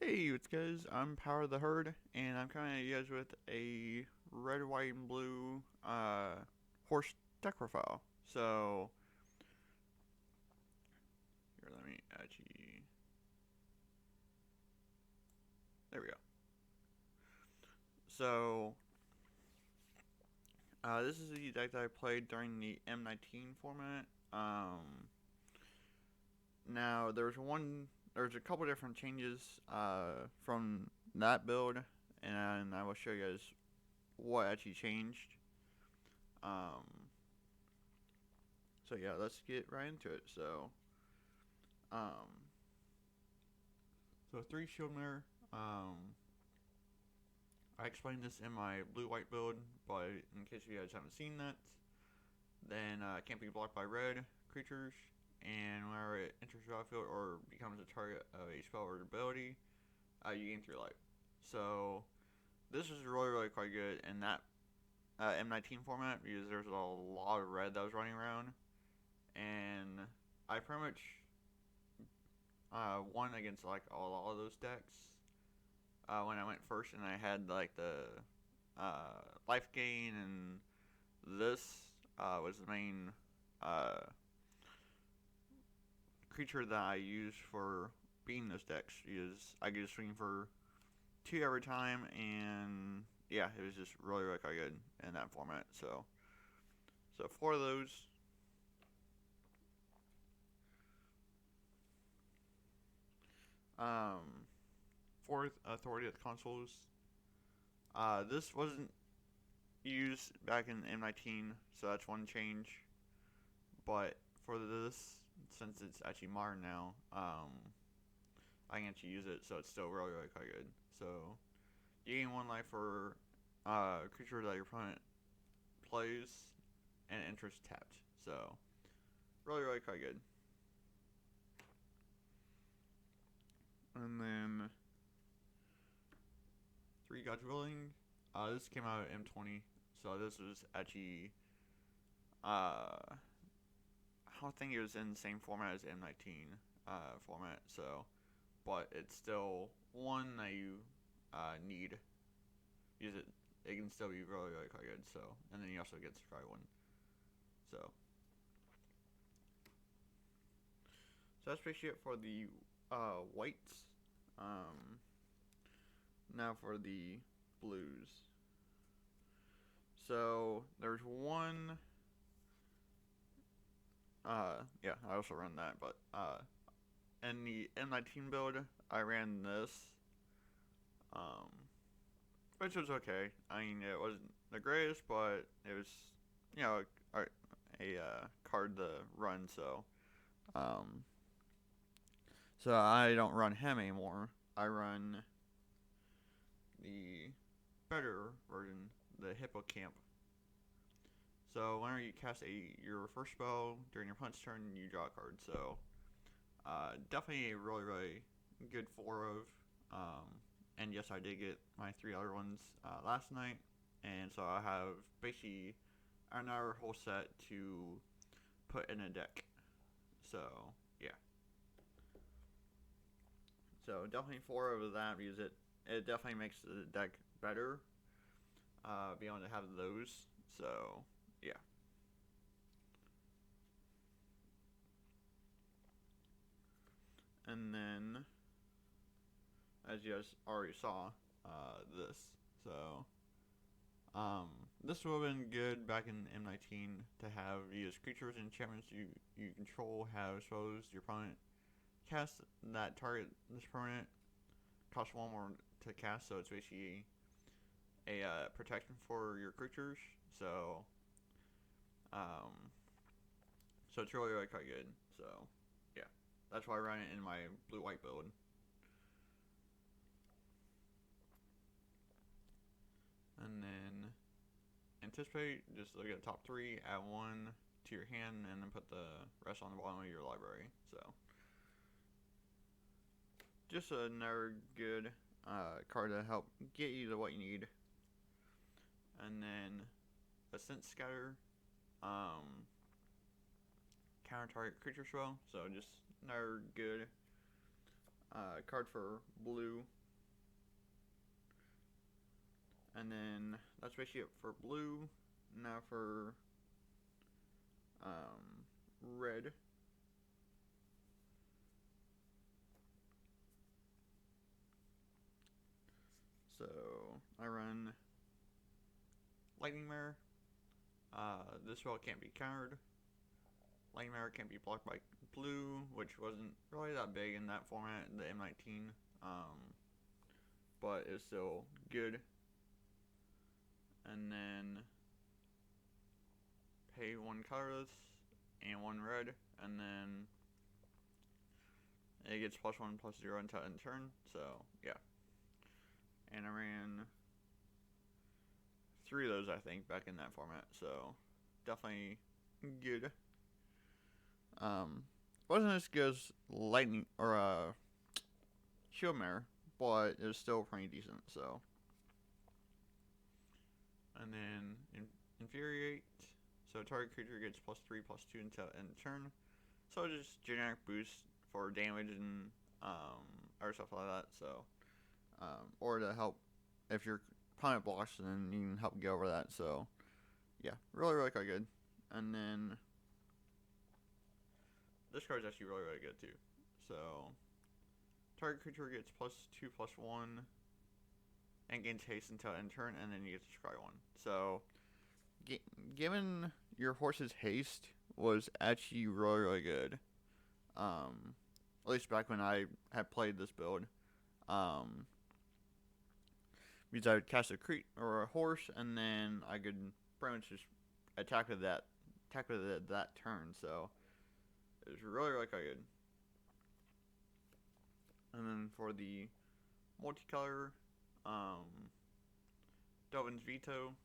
Hey, what's guys? I'm Power of the Herd, and I'm coming at you guys with a red, white, and blue horse deck profile. So, here, let me actually. There we go. So, this is the deck that I played during the M19 format. Now there's a couple different changes from that build, and I will show you guys what actually changed. Um, so yeah, let's get right into it. Um, so three shield mirror. I explained this in my blue white build, but in case you guys haven't seen that, then it can't be blocked by red creatures, and whenever it enters the battlefield or becomes a target of a spell or ability, you gain 3 life. So this is really quite good in that M19 format because there's a lot of red that was running around, and I pretty much won against like a lot of those decks when I went first, and I had like the life gain, and this was the main uh, creature that I used for beating those decks. Because I could just swing for 2 every time, and yeah, it was just really quite good in that format. So 4 of those. Um, Fourth Authority of the Consoles. This wasn't used back in M19, so that's one change. But for this, since it's actually modern now, I can actually use it, so it's still really quite good. So you gain 1 life for creature that your opponent plays and enters tapped. So really quite good. And then 3 Gods Willing. This came out at M20, so this was actually I don't think it was in the same format as M19 format. So, but it's still one that you need. Use it. It can still be really quite good. So, and then you also get to try one. So that's basically it for the whites. Um, Now for the blues. So there's one. Yeah, I also ran that, but in the M19 build, I ran this. Um, which was okay. I mean, it wasn't the greatest, but it was, a card to run. Um, so I don't run him anymore. I run the better version, the Hippocamp. So whenever you cast your first spell during your punch turn, you draw a card. So definitely a really good 4 of. Um, and yes, I did get my 3 other ones last night, and so I have basically another whole set to put in a deck. So yeah, so definitely 4 of that because it definitely makes the deck better. Being able to have those, so yeah. And then as you guys already saw, this. So Um, this would have been good back in M19 to have you as creatures and enchantments you control have exposed your opponent cast that target this permanent cost 1 more to cast, so it's basically a protection for your creatures. So um, so it's really quite good. So yeah, that's why I run it in my blue white build. And then anticipate, just look at the top 3, add 1 to your hand, and then put the rest on the bottom of your library. So just another good card to help get you to what you need. And then a Sense Scatter, um, counter target creature spell. So just another good card for blue. And then that's basically it for blue. Now for red. So I run Lightning Mirror. This spell can't be countered. Lightning Mirror can't be blocked by blue, which wasn't really that big in that format in the M19. But it's still good. And then pay 1 colorless and 1 red, and then it gets +1/+0 until end turn. So yeah, and I ran 3 of those I think back in that format. So definitely good. Wasn't as good as Lightning or Shield Mirror, but it was still pretty decent. So, and then Infuriate. So target creature gets +3/+2 until end turn. So just generic boost for damage and or stuff like that. So, or to help if your opponent blocks, then you can help get over that. So, yeah, really quite good. And then this card is actually really good too. So target creature gets +2/+1 and gains haste until end turn, and then you get to scry 1. So given your horse's haste was actually really good. At least back when I had played this build. Because I would cast a creep or a horse, and then I could pretty much just attack with that turn. So it was really quite good. And then for the multicolor, Delvin's Veto.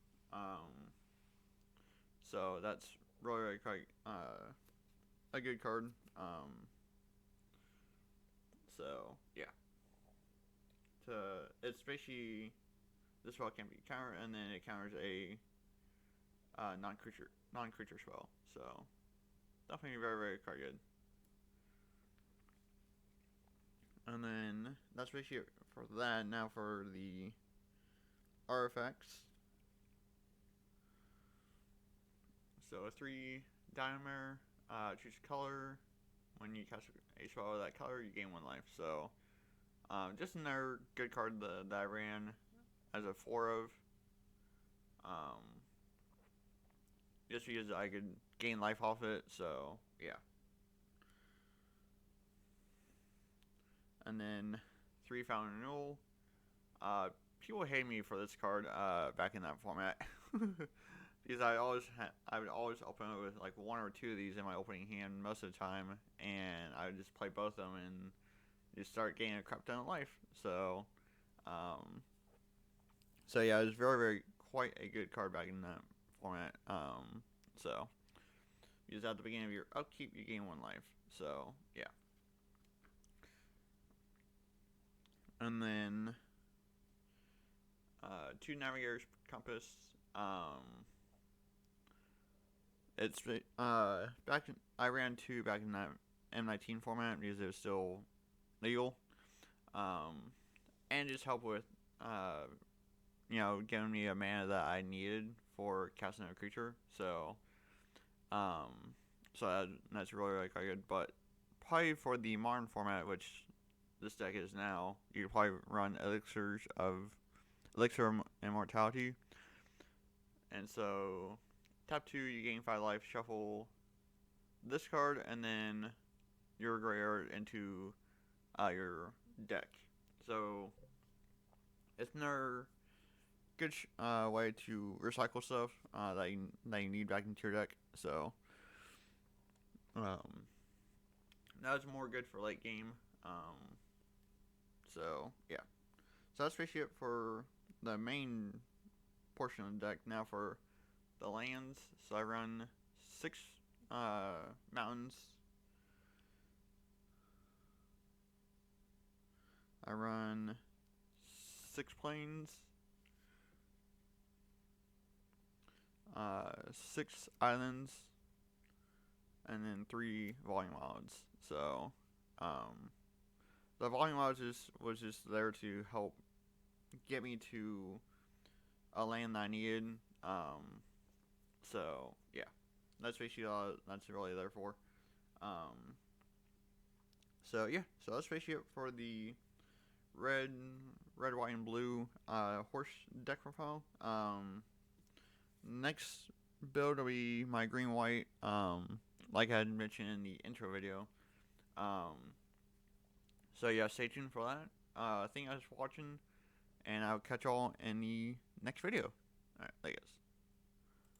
So that's really quite a good card. So yeah, it's basically this spell can be countered, and then it counters a non-creature spell. So definitely very quite good. And then that's basically it for that. Now for the artifacts. So 3 Dynamare, choose color. When you cast a spell of that color, you gain 1 life. So just another good card that I ran as a 4 of. Just because I could gain life off it. So yeah. And then 3 Fountain Renewal. People hate me for this card back in that format. Because I would always open it with like 1 or 2 of these in my opening hand most of the time, and I would just play both of them and just start gaining a crap ton of life. So, yeah, it was very quite a good card back in that format. So because at the beginning of your upkeep you gain 1 life. So yeah. And then 2 Navigator's Compass. It's back in, I ran 2 back in that M19 format because it was still legal, and just help with giving me a mana that I needed for casting a creature. So that's really quite good. But probably for the modern format, which this deck is now, you could probably run Elixir Immortality, and so tap 2, you gain 5 life, shuffle this card, and then your graveyard into your deck. So it's another good way to recycle stuff that you need back into your deck. So that was more good for late game. So yeah. So that's basically it for the main portion of the deck. Now for the lands. So I run 6 mountains. I run 6 plains. 6 islands. And then 3 volume wilds. So the volume was just there to help get me to a lane that I needed. So yeah, that's basically all that's really there for. Um, so yeah, so that's basically it for the red, white, and blue horse deck profile. Next build will be my green, white. Like I had mentioned in the intro video. Um, so yeah, stay tuned for that. Thank you guys for watching, and I'll catch y'all in the next video. Alright, thanks.